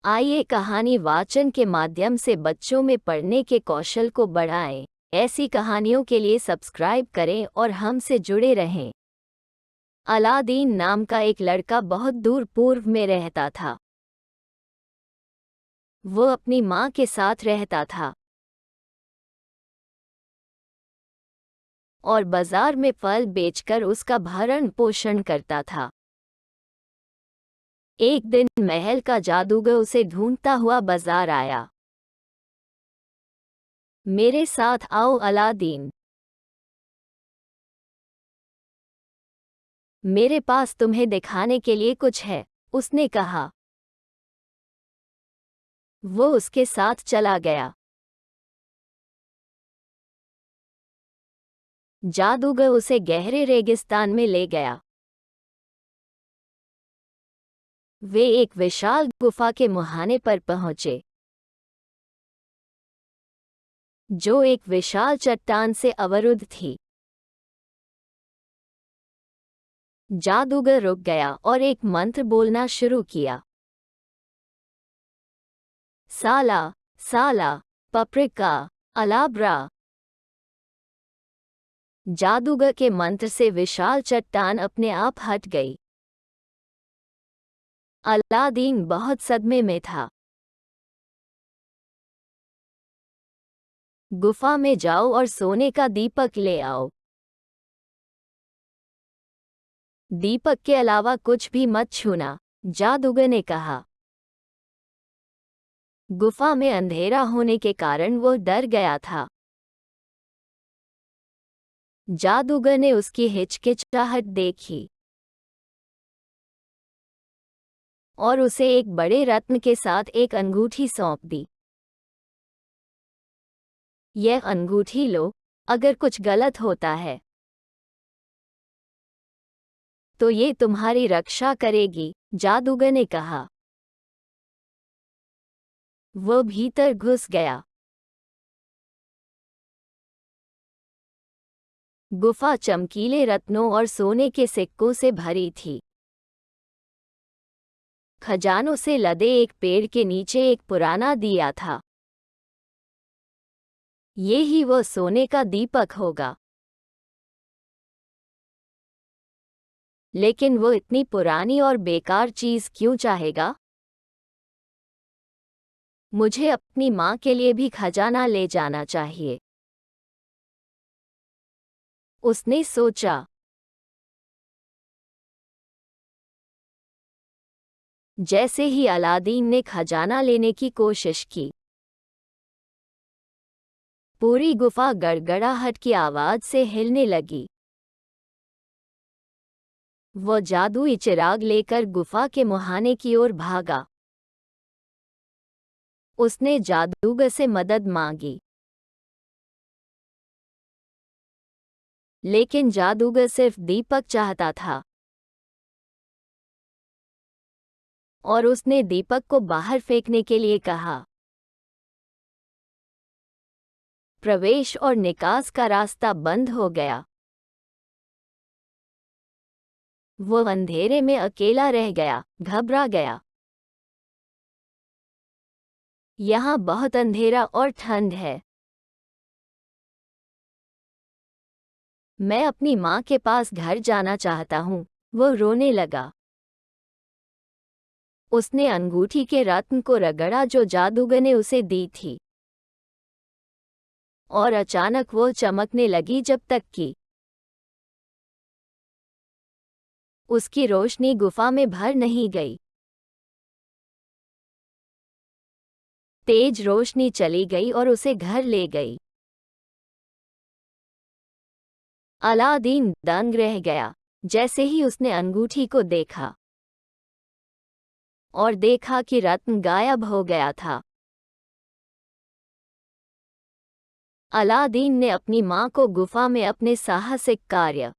आइए कहानी वाचन के माध्यम से बच्चों में पढ़ने के कौशल को बढ़ाएं। ऐसी कहानियों के लिए सब्सक्राइब करें और हमसे जुड़े रहें। अलादीन नाम का एक लड़का बहुत दूर पूर्व में रहता था। वो अपनी माँ के साथ रहता था और बाजार में फल बेचकर उसका भरण पोषण करता था। एक दिन महल का जादूगर उसे ढूंढता हुआ बाजार आया। मेरे साथ आओ अलादीन, मेरे पास तुम्हें दिखाने के लिए कुछ है, उसने कहा। वो उसके साथ चला गया। जादूगर उसे गहरे रेगिस्तान में ले गया। वे एक विशाल गुफा के मुहाने पर पहुंचे, जो एक विशाल चट्टान से अवरुद्ध थी। जादूगर रुक गया और एक मंत्र बोलना शुरू किया। साला साला पप्रिका अलाब्रा। जादूगर के मंत्र से विशाल चट्टान अपने आप हट गई। अलादीन बहुत सदमे में था। गुफा में जाओ और सोने का दीपक ले आओ। दीपक के अलावा कुछ भी मत छूना, जादूगर ने कहा। गुफा में अंधेरा होने के कारण वो डर गया था। जादूगर ने उसकी हिचकिचाहट देखी और उसे एक बड़े रत्न के साथ एक अंगूठी सौंप दी। यह अंगूठी लो, अगर कुछ गलत होता है तो ये तुम्हारी रक्षा करेगी, जादूगर ने कहा। वो भीतर घुस गया। गुफा चमकीले रत्नों और सोने के सिक्कों से भरी थी। खजानों से लदे एक पेड़ के नीचे एक पुराना दिया था। ये ही वो सोने का दीपक होगा। लेकिन वो इतनी पुरानी और बेकार चीज क्यों चाहेगा? मुझे अपनी माँ के लिए भी खजाना ले जाना चाहिए, उसने सोचा। जैसे ही अलादीन ने खजाना लेने की कोशिश की, पूरी गुफा गड़गड़ाहट की आवाज से हिलने लगी। वो जादुई चिराग लेकर गुफा के मुहाने की ओर भागा। उसने जादूगर से मदद मांगी, लेकिन जादूगर सिर्फ दीपक चाहता था और उसने दीपक को बाहर फेंकने के लिए कहा। प्रवेश और निकास का रास्ता बंद हो गया। वो अंधेरे में अकेला रह गया, घबरा गया। यहाँ बहुत अंधेरा और ठंड है। मैं अपनी माँ के पास घर जाना चाहता हूँ, वो रोने लगा। उसने अंगूठी के रत्न को रगड़ा जो जादूगर ने उसे दी थी, और अचानक वो चमकने लगी जब तक कि उसकी रोशनी गुफा में भर नहीं गई। तेज रोशनी चली गई और उसे घर ले गई। अलादीन दंग रह गया जैसे ही उसने अंगूठी को देखा, और देखा कि रत्न गायब हो गया था। अलादीन ने अपनी माँ को गुफा में अपने साहसिक कार्य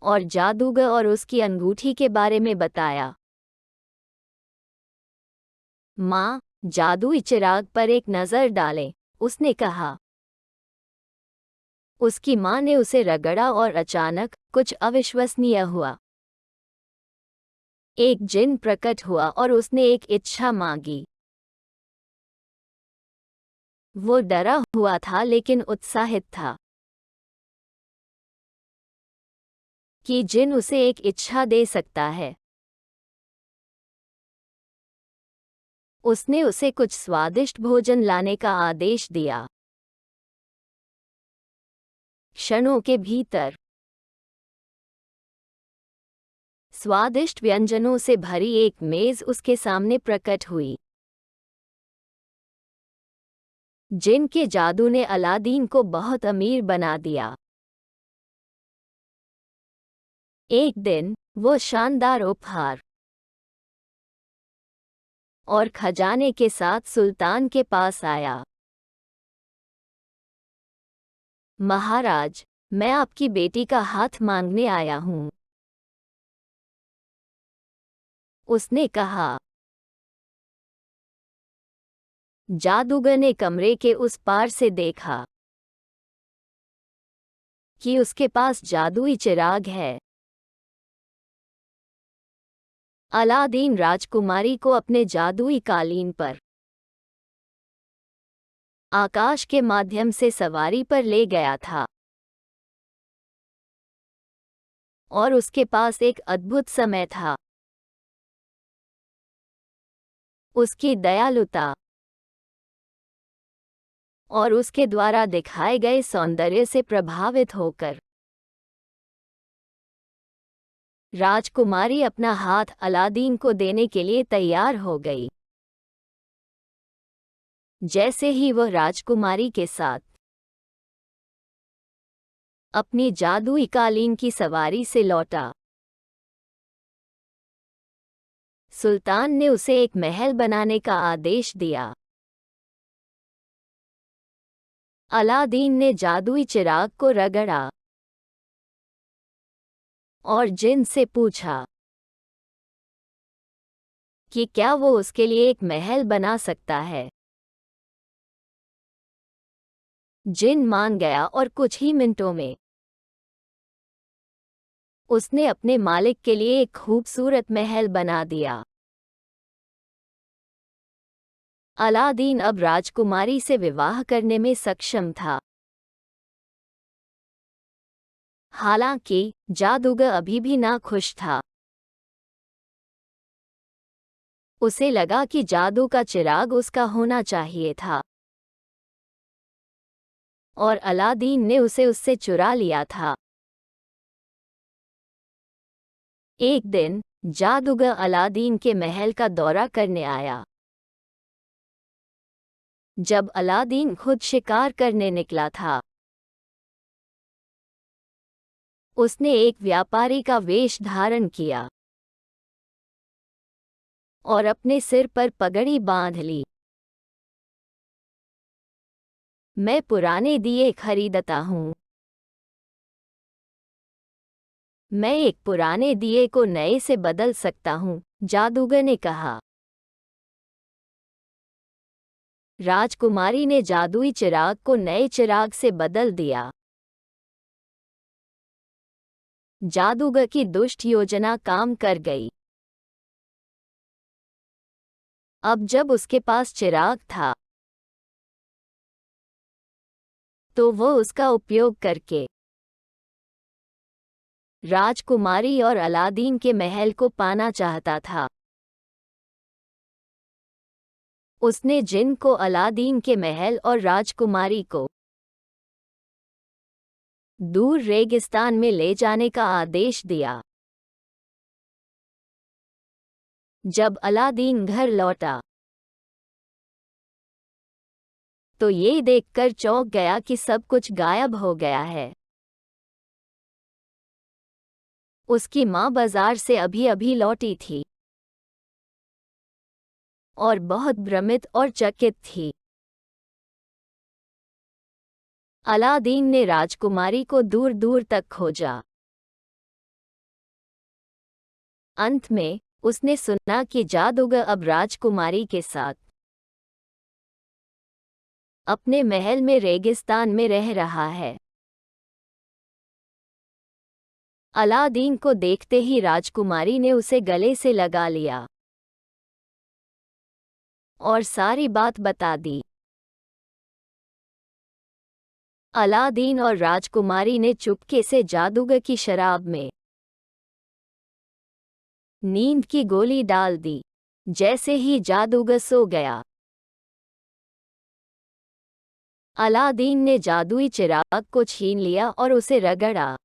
और जादूगर और उसकी अंगूठी के बारे में बताया। माँ, जादुई चिराग पर एक नज़र डालें, उसने कहा। उसकी माँ ने उसे रगड़ा और अचानक कुछ अविश्वसनीय हुआ। एक जिन प्रकट हुआ और उसने एक इच्छा मांगी। वो डरा हुआ था लेकिन उत्साहित था कि जिन उसे एक इच्छा दे सकता है। उसने उसे कुछ स्वादिष्ट भोजन लाने का आदेश दिया। क्षणों के भीतर स्वादिष्ट व्यंजनों से भरी एक मेज उसके सामने प्रकट हुई। जिन के जादू ने अलादीन को बहुत अमीर बना दिया। एक दिन वो शानदार उपहार और खजाने के साथ सुल्तान के पास आया। महाराज, मैं आपकी बेटी का हाथ मांगने आया हूँ। उसने कहा। जादूगर ने कमरे के उस पार से देखा कि उसके पास जादुई चिराग है। अलादीन राजकुमारी को अपने जादुई कालीन पर आकाश के माध्यम से सवारी पर ले गया था और उसके पास एक अद्भुत समय था। उसकी दयालुता और उसके द्वारा दिखाए गए सौंदर्य से प्रभावित होकर राजकुमारी अपना हाथ अलादीन को देने के लिए तैयार हो गई। जैसे ही वह राजकुमारी के साथ अपनी जादुई कालीन की सवारी से लौटा, सुल्तान ने उसे एक महल बनाने का आदेश दिया। अलादीन ने जादुई चिराग को रगड़ा और जिन से पूछा कि क्या वो उसके लिए एक महल बना सकता है। जिन मान गया और कुछ ही मिनटों में उसने अपने मालिक के लिए एक खूबसूरत महल बना दिया। अलादीन अब राजकुमारी से विवाह करने में सक्षम था। हालांकि जादूगर अभी भी नाखुश था। उसे लगा कि जादू का चिराग उसका होना चाहिए था और अलादीन ने उसे उससे चुरा लिया था। एक दिन जादूगर अलादीन के महल का दौरा करने आया। जब अलादीन खुद शिकार करने निकला था, उसने एक व्यापारी का वेश धारण किया और अपने सिर पर पगड़ी बांध ली। मैं पुराने दिए खरीदता हूँ। मैं एक पुराने दिए को नए से बदल सकता हूँ, जादूगर ने कहा। राजकुमारी ने जादुई चिराग को नए चिराग से बदल दिया। जादूगर की दुष्ट योजना काम कर गई। अब जब उसके पास चिराग था तो वो उसका उपयोग करके राजकुमारी और अलादीन के महल को पाना चाहता था। उसने जिन को अलादीन के महल और राजकुमारी को दूर रेगिस्तान में ले जाने का आदेश दिया। जब अलादीन घर लौटा तो ये देखकर चौंक गया कि सब कुछ गायब हो गया है। उसकी माँ बाजार से अभी अभी लौटी थी और बहुत भ्रमित और चकित थी। अलादीन ने राजकुमारी को दूर दूर तक खोजा। अंत में उसने सुना कि जादूगर अब राजकुमारी के साथ अपने महल में रेगिस्तान में रह रहा है। अलादीन को देखते ही राजकुमारी ने उसे गले से लगा लिया और सारी बात बता दी। अलादीन और राजकुमारी ने चुपके से जादूगर की शराब में नींद की गोली डाल दी। जैसे ही जादूगर सो गया, अलादीन ने जादुई चिराग को छीन लिया और उसे रगड़ा।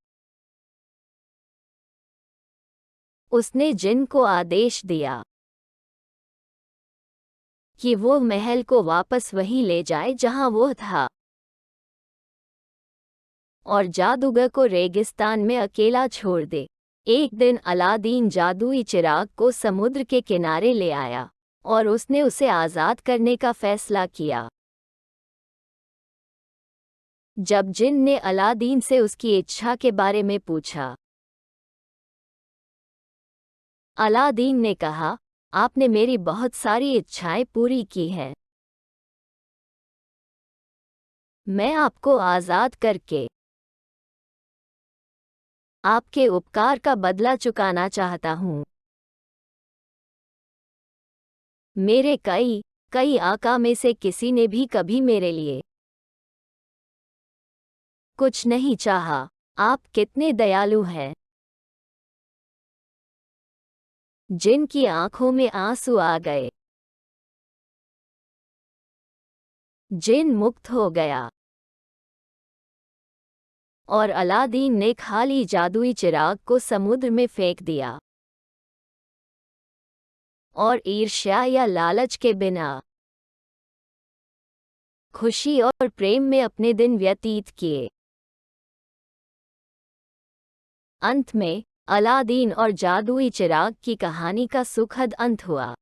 उसने जिन को आदेश दिया कि वो महल को वापस वहीं ले जाए जहां वो था, और जादूगर को रेगिस्तान में अकेला छोड़ दे। एक दिन अलादीन जादुई चिराग को समुद्र के किनारे ले आया और उसने उसे आज़ाद करने का फैसला किया। जब जिन ने अलादीन से उसकी इच्छा के बारे में पूछा, अलादीन ने कहा, आपने मेरी बहुत सारी इच्छाएं पूरी की हैं। मैं आपको आज़ाद करके आपके उपकार का बदला चुकाना चाहता हूँ। मेरे कई आका में से किसी ने भी कभी मेरे लिए कुछ नहीं चाहा। आप कितने दयालु हैं। जिन की आंखों में आंसू आ गए। जिन मुक्त हो गया और अलादीन ने खाली जादुई चिराग को समुद्र में फेंक दिया और ईर्ष्या या लालच के बिना खुशी और प्रेम में अपने दिन व्यतीत किए। अंत में अलादीन और जादुई चिराग की कहानी का सुखद अंत हुआ।